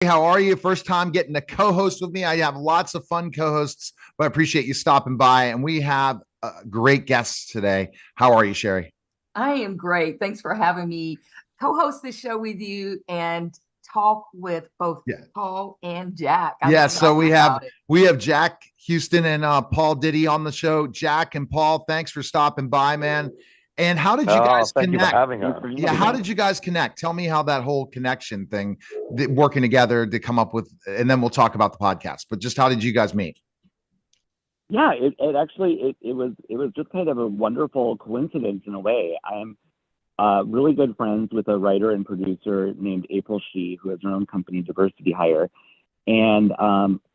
How are you? First time getting to co-host with me. I have lots of fun co-hosts, but I appreciate you stopping by. And we have great guests today. How are you, Sherry? I am great. Thanks for having me co-host this show with you and talk with both Yeah. Paul and Jack. I'm Yeah. So excited we have about it. we have Jack Houston and Paul Diddy on the show. Jack and Paul, thanks for stopping by, man. And how did you Oh, guys thank you for connect? having us. Yeah, how did you guys connect? Tell me how that whole connection thing, working together to come up with, and then we'll talk about the podcast. But just how did you guys meet? Yeah, it actually it was just kind of a wonderful coincidence in a way. I'm really good friends with a writer and producer named April Shee, who has her own company, Diversity Hire, and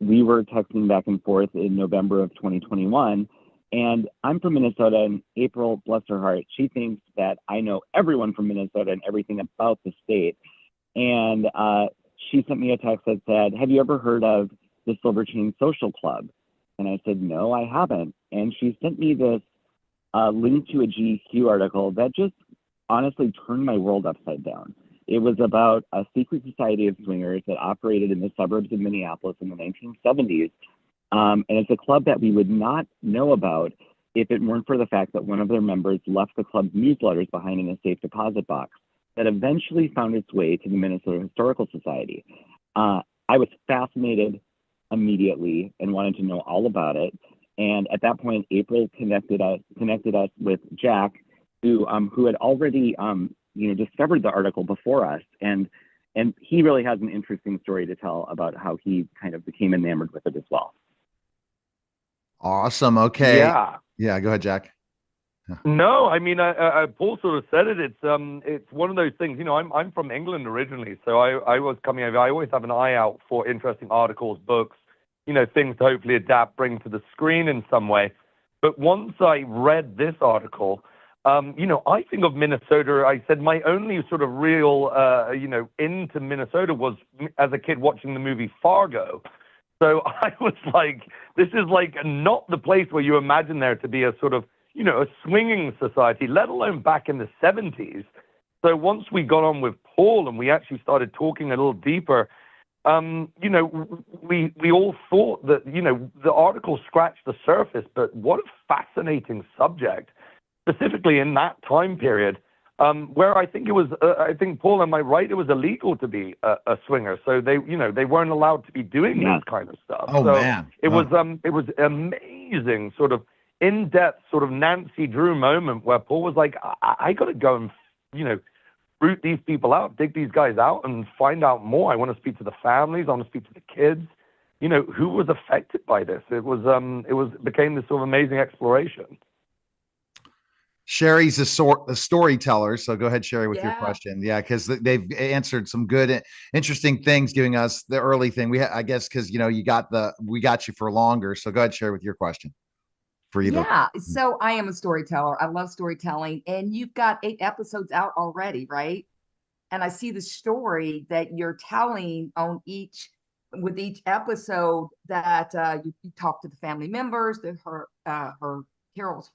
we were texting back and forth in November of 2021. And I'm from Minnesota, and April, bless her heart, she thinks that I know everyone from Minnesota and everything about the state. And she sent me a text that said, "Have you ever heard of the Silver Chain Social Club?" And I said, "No, I haven't." And she sent me this link to a GQ article that just honestly turned my world upside down. It was about a secret society of swingers that operated in the suburbs of Minneapolis in the 1970s. And it's a club that we would not know about if it weren't for the fact that one of their members left the club's newsletters behind in a safe deposit box that eventually found its way to the Minnesota Historical Society. I was fascinated immediately and wanted to know all about it. And at that point, April connected us with Jack, who had already discovered the article before us, and he really has an interesting story to tell about how he kind of became enamored with it as well. Awesome. Okay. Yeah. Yeah. Go ahead, Jack. No, I mean, Paul sort of said it. It's one of those things. You know, I'm from England originally, so I was coming over. I always have an eye out for interesting articles, books, things to hopefully adapt, bring to the screen in some way. But once I read this article, I think of Minnesota. I said my only sort of real, into Minnesota was as a kid watching the movie Fargo. So I was like, this is like not the place where you imagine there to be a sort of, a swinging society, let alone back in the 70s. So once we got on with Paul and we actually started talking a little deeper, we all thought that, the article scratched the surface, but what a fascinating subject, specifically in that time period, where I think it was, I think, Paul, am I right? It was illegal to be a swinger. So they weren't allowed to be doing this kind of stuff. Oh, so man. it was amazing, sort of in-depth, sort of Nancy Drew moment where Paul was like, I got to go and, root these people out, dig these guys out and find out more. I want to speak to the families. I want to speak to the kids, who was affected by this. It became this sort of amazing exploration. Sherry's a storyteller, so go ahead, Sherry, with your Yeah. question. Yeah, because they've answered some good, interesting things, giving us the early thing. I guess because we got you for longer. So go ahead, Sherry, with your question for either. Yeah. So I am a storyteller. I love storytelling. And you've got 8 episodes out already, right? And I see the story that you're telling with each episode that you talk to the family members, her Carol's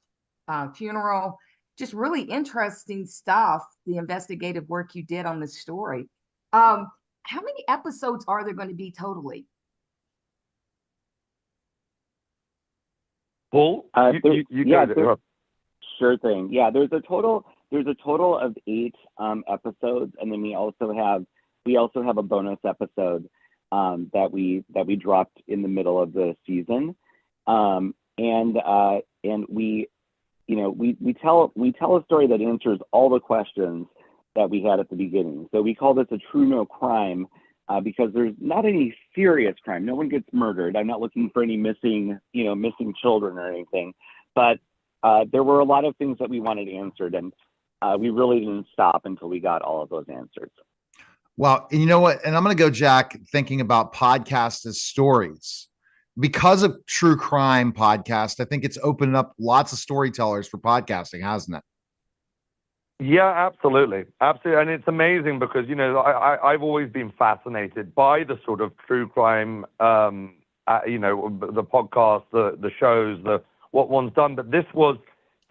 funeral, just really interesting stuff. The investigative work you did on this story. How many episodes are there going to be totally? Paul, you go. Sure thing. Yeah, there's a total of 8 episodes, and then we also have a bonus episode that we dropped in the middle of the season, and we tell a story that answers all the questions that we had at the beginning. So we call this a true no crime because there's not any serious crime. No one gets murdered. I'm not looking for any missing children or anything, but there were a lot of things that we wanted answered, and we really didn't stop until we got all of those answers. Well, and you know what? And I'm going to go, Jack, thinking about podcasts as stories. Because of true crime podcast, I think it's opened up lots of storytellers for podcasting, hasn't it? Yeah, absolutely. Absolutely. And it's amazing because, I've always been fascinated by the sort of true crime, the podcast, the shows, what one's done. But this was,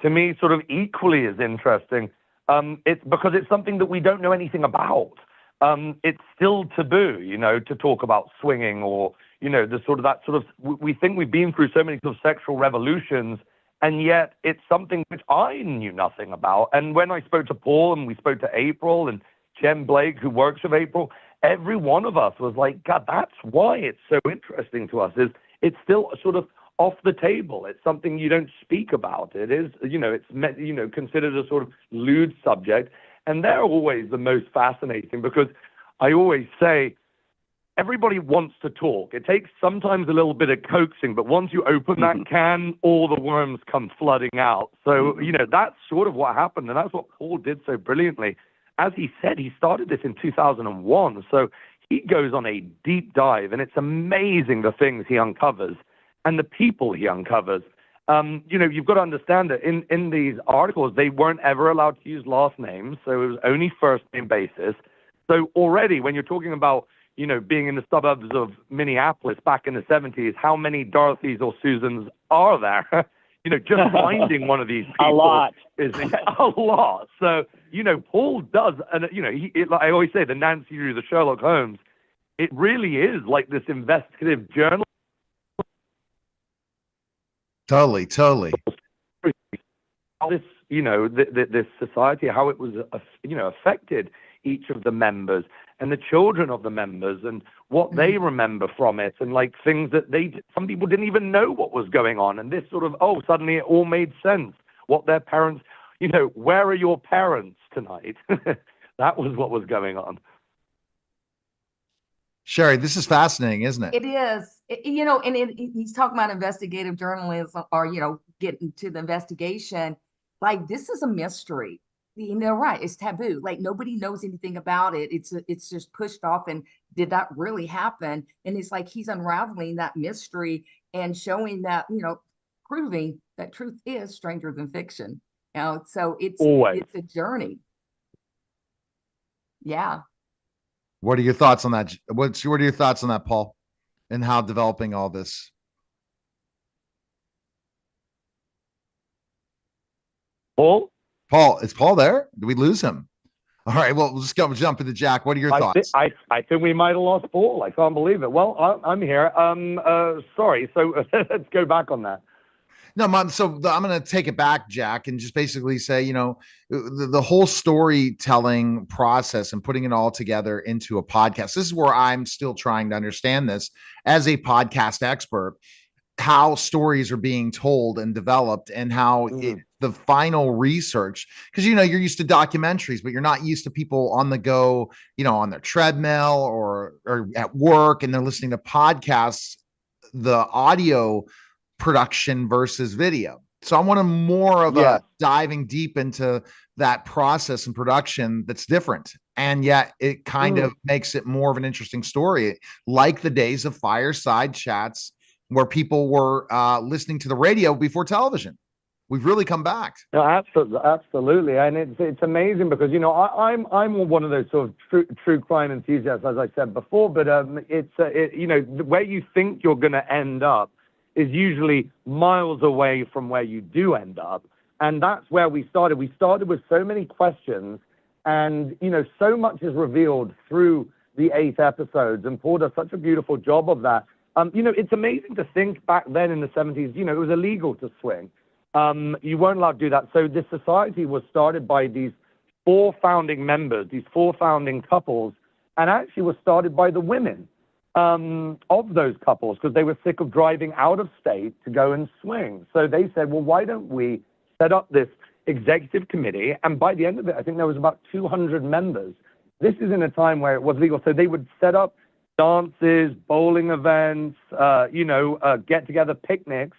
to me, sort of equally as interesting. It's because it's something that we don't know anything about. it's still taboo, to talk about swinging or, we think we've been through so many sort of sexual revolutions, and yet it's something which I knew nothing about. And when I spoke to Paul and we spoke to April and Jen Blake, who works with April, every one of us was like, God, that's why it's so interesting to us, is it's still sort of off the table. It's something you don't speak about. It is, it's considered a sort of lewd subject. And they're always the most fascinating, because I always say, everybody wants to talk. It takes sometimes a little bit of coaxing, but once you open that can, all the worms come flooding out. So, that's sort of what happened. And that's what Paul did so brilliantly. As he said, he started this in 2001. So he goes on a deep dive, and it's amazing the things he uncovers and the people he uncovers. You've got to understand that in these articles, they weren't ever allowed to use last names. So it was only first name basis. So already when you're talking about, being in the suburbs of Minneapolis back in the 70s, how many Dorothys or Susans are there? Just finding one of these people a lot. is a lot. So, Paul does, and, like I always say, the Nancy Drew, the Sherlock Holmes, it really is like this investigative journal. Totally. This, this society, how it was, affected each of the members and the children of the members, and what they remember from it, and like things that some people didn't even know what was going on. And this sort of, suddenly it all made sense. What their parents, where are your parents tonight? That was what was going on. Sherry, this is fascinating, isn't it? It is. He's talking about investigative journalism, or, getting to the investigation. Like, this is a mystery. Right. It's taboo. Like, nobody knows anything about it. It's just pushed off. And did that really happen? And it's like he's unraveling that mystery and showing that, proving that truth is stranger than fiction. So it's a journey. Yeah. What are your thoughts on that? What are your thoughts on that, Paul, and how developing all this? Paul, is Paul there? Did we lose him? All right, well, we'll just jump into Jack. What are your thoughts? I think we might have lost Paul. I can't believe it. Well, I'm here. Sorry. So let's go back on that. No, Mom. So I'm going to take it back, Jack, and just basically say, the whole storytelling process and putting it all together into a podcast. This is where I'm still trying to understand this as a podcast expert, how stories are being told and developed, and how the final research, because you're used to documentaries, but you're not used to people on the go, on their treadmill or at work, and they're listening to podcasts, the audio production versus video. So I want more of a diving deep into that process and production that's different. And yet it kind of makes it more of an interesting story, like the days of fireside chats where people were listening to the radio before television. We've really come back. No, absolutely, and it's amazing because I'm one of those sort of true crime enthusiasts, as I said before. But where you think you're going to end up is usually miles away from where you do end up, and that's where we started. We started with so many questions, and so much is revealed through the 8 episodes, and Paul does such a beautiful job of that. It's amazing to think back then in the 70s, it was illegal to swing. You weren't allowed to do that. So this society was started by these 4 founding members, these 4 founding couples, and actually was started by the women of those couples, because they were sick of driving out of state to go and swing. So they said, well, why don't we set up this executive committee? And by the end of it, I think there was about 200 members. This is in a time where it was legal. So they would set up dances, bowling events, get-together picnics.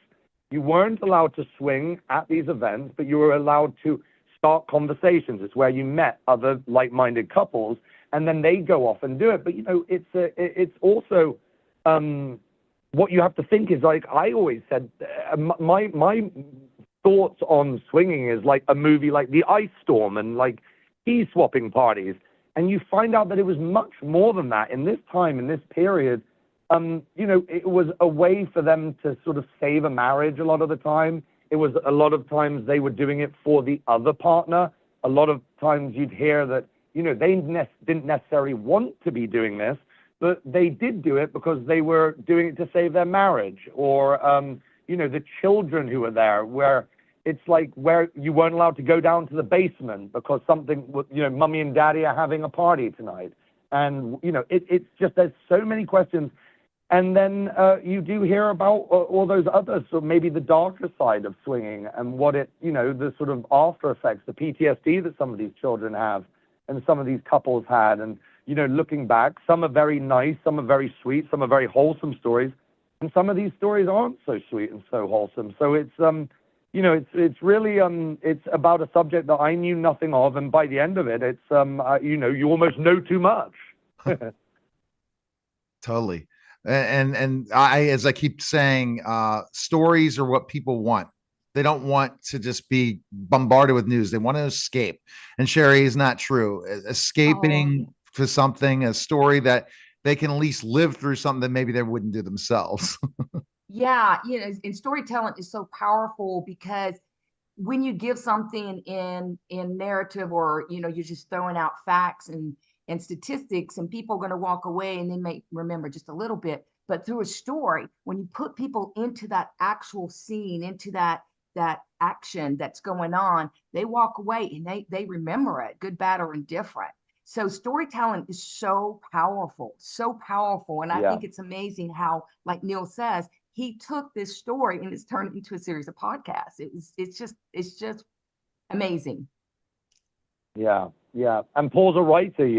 You weren't allowed to swing at these events, but you were allowed to start conversations. It's where you met other like-minded couples, and then they go off and do it. But, it's also what you have to think is, like I always said, my thoughts on swinging is like a movie like The Ice Storm and like key-swapping parties. And you find out that it was much more than that. In this time, in this period, it was a way for them to sort of save a marriage a lot of the time. It was a lot of times they were doing it for the other partner. A lot of times you'd hear that they didn't necessarily want to be doing this, but they did do it because they were doing it to save their marriage, or the children who were there, where it's like where you weren't allowed to go down to the basement because mommy and daddy are having a party tonight. And, it's just, there's so many questions. And then you do hear about all those others, so maybe the darker side of swinging and what the sort of after effects, the PTSD that some of these children have and some of these couples had. And, looking back, some are very nice, some are very sweet, some are very wholesome stories. And some of these stories aren't so sweet and so wholesome. So it's, it's really, it's about a subject that I knew nothing of. And by the end of it, it's, you almost know too much. Totally. And as I keep saying, stories are what people want. They don't want to just be bombarded with news. They want to escape. And Sherry, is not true. Escaping to something, a story that they can at least live through something that maybe they wouldn't do themselves. Yeah, and storytelling is so powerful because when you give something in narrative, or you're just throwing out facts and statistics, and people are going to walk away and they may remember just a little bit, but through a story, when you put people into that actual scene, into that action that's going on, they walk away and they remember it, good, bad, or indifferent. So storytelling is so powerful, and I think it's amazing how, like Neil says, he took this story and it's turned into a series of podcasts. It's just amazing. Yeah. And Paul's a writer,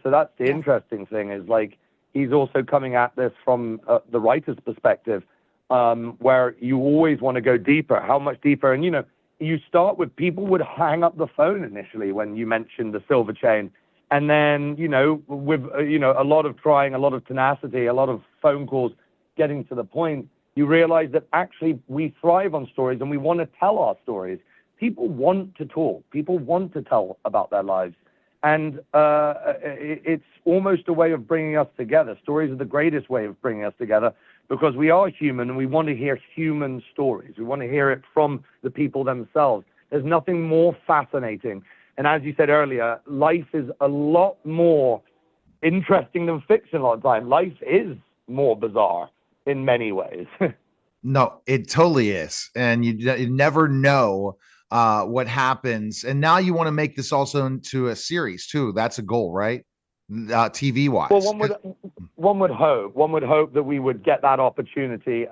so that's the interesting thing, is like he's also coming at this from the writer's perspective, where you always want to go deeper. How much deeper? And, you start with, people would hang up the phone initially when you mentioned the silver chain. And then, with, a lot of trying, a lot of tenacity, a lot of phone calls, getting to the point, you realize that actually we thrive on stories and we want to tell our stories. People want to talk. People want to tell about their lives. And it's almost a way of bringing us together. Stories are the greatest way of bringing us together because we are human and we want to hear human stories. We want to hear it from the people themselves. There's nothing more fascinating. And as you said earlier, life is a lot more interesting than fiction a lot of time. Life is more bizarre in many ways. No, it totally is. And you never know what happens. And now you want to make this also into a series too. That's a goal, right? TV wise. Well, one would hope that we would get that opportunity.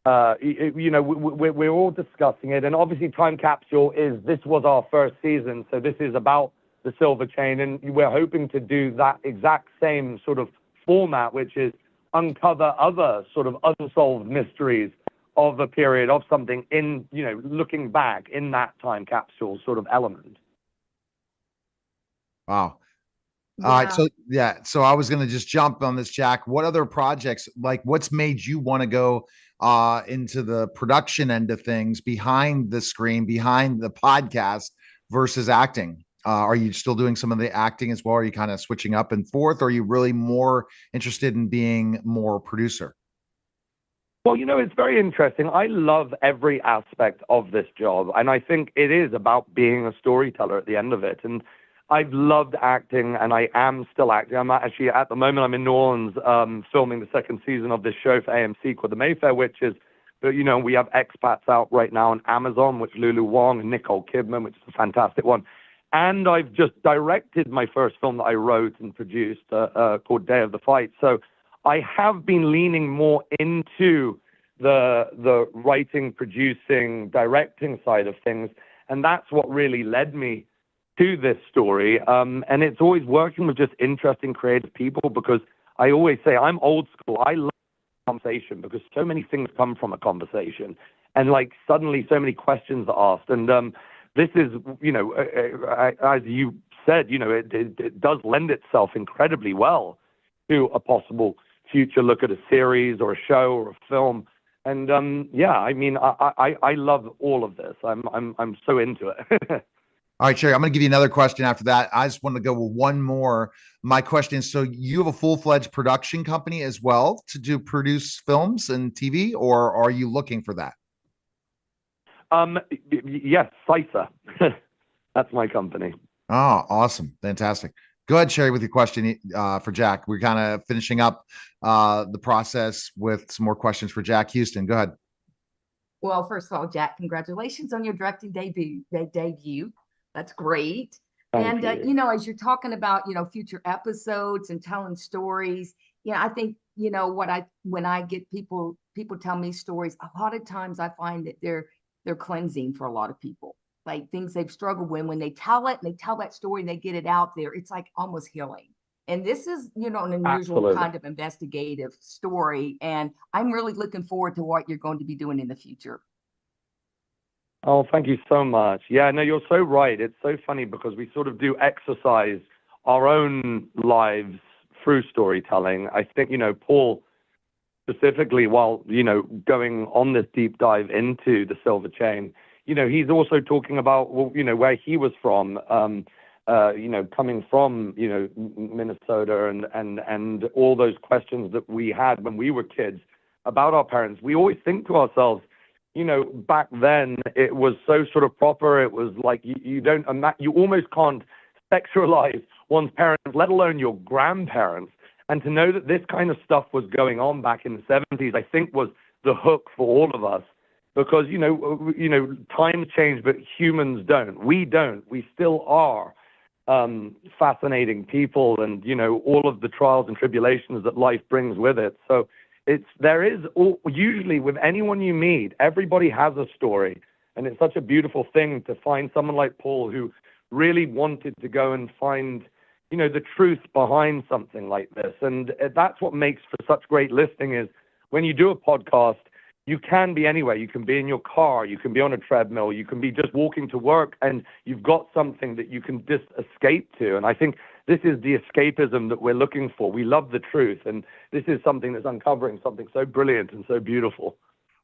We're all discussing it, and obviously Time Capsule this was our first season, so this is about the silver chain, and we're hoping to do that exact same sort of format, which is uncover other sort of unsolved mysteries of a period, of something in, looking back in that time capsule sort of element. Wow. All right. So I was going to just jump on this, Jack. What other projects, like what's made you want to go into the production end of things, behind the screen, behind the podcast versus acting? Are you still doing some of the acting as well? Are you kind of switching up and forth? Or are you really more interested in being more producer? Well, it's very interesting. I love every aspect of this job. And I think it is about being a storyteller at the end of it. And I've loved acting, and I am still acting. I'm actually, at the moment, I'm in New Orleans filming the second season of this show for AMC called The Mayfair Witches. But, we have expats out right now on Amazon, which Lulu Wang and Nicole Kidman, which is a fantastic one. And I've just directed my first film that I wrote and produced called Day of the Fight. So I have been leaning more into the writing, producing, directing side of things. And that's what really led me to this story. And it's always working with just interesting, creative people, because I always say I'm old school. I love conversation because so many things come from a conversation. And like suddenly so many questions are asked. And this is, as you said, it does lend itself incredibly well to a possible future look at a series or a show or a film. And I love all of this. I'm so into it. All right, Sherry, I'm going to give you another question after that. I just want to go with one more. My question is, so you have a full-fledged production company as well to produce films and TV, or are you looking for that? Yes, CISA. That's my company. Oh, awesome. Fantastic. Go ahead, Sherry, with your question for Jack. We're kind of finishing up the process with some more questions for Jack Houston. Go ahead. Well, first of all, Jack, congratulations on your directing debut. That's great. Thank And you. as you're talking about, future episodes and telling stories, I think, when I get people tell me stories, a lot of times I find that they're cleansing for a lot of people. Like things they've struggled with, when they tell it and they tell that story and they get it out there, it's like almost healing. And this is, an unusual Absolutely. kind of investigative story. And I'm really looking forward to what you're going to be doing in the future. Oh, thank you so much. Yeah, no, you're so right. It's so funny because we sort of do exercise our own lives through storytelling. I think, Paul specifically, while, going on this deep dive into the Silver Chain, he's also talking about, well, where he was from, coming from, Minnesota and all those questions that we had when we were kids about our parents. We always think to ourselves, back then it was so sort of proper. It was like you almost can't sexualize one's parents, let alone your grandparents. And to know that this kind of stuff was going on back in the 70s, I think was the hook for all of us. Because, times change, but humans don't. We don't. We still are fascinating people and, all of the trials and tribulations that life brings with it. So usually with anyone you meet, everybody has a story. And it's such a beautiful thing to find someone like Paul who really wanted to go and find, the truth behind something like this. And that's what makes for such great listening is when you do a podcast, you can be anywhere. You can be in your car, you can be on a treadmill, you can be just walking to work, and you've got something that you can just escape to. And I think this is the escapism that we're looking for. We love the truth, and this is something that's uncovering something so brilliant and so beautiful.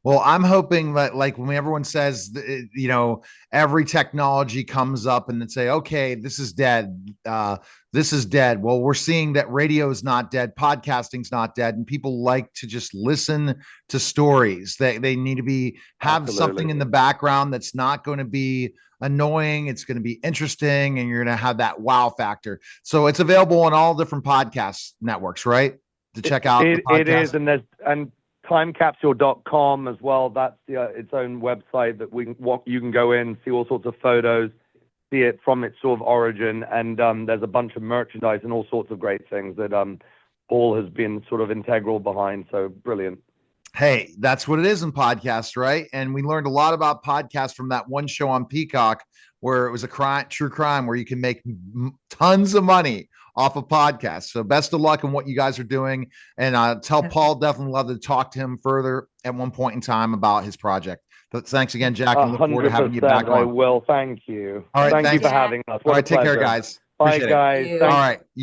Well, I'm hoping that, like, when everyone says, every technology comes up and then say, okay, this is dead. This is dead. Well, we're seeing that radio is not dead. Podcasting's not dead. And people like to just listen to stories. They need to have Absolutely. something in the background that's not going to be annoying. It's going to be interesting. And you're going to have that wow factor. So it's available on all different podcast networks, right? To check out. It is. And timecapsule.com as well. That's its own website that you can go in, see all sorts of photos, see it from its sort of origin, and there's a bunch of merchandise and all sorts of great things that Paul has been sort of integral behind. So brilliant. Hey, that's what it is in podcasts, right? And we learned a lot about podcasts from that one show on Peacock where it was a true crime where you can make tons of money off of podcasts. So best of luck in what you guys are doing. And tell Paul, definitely love to talk to him further at one point in time about his project. But thanks again, Jack, and look forward to having you back on. I will. Thank you. All right. Thank you for having us. All right. Take care, guys. Bye, guys. Thank you. All right.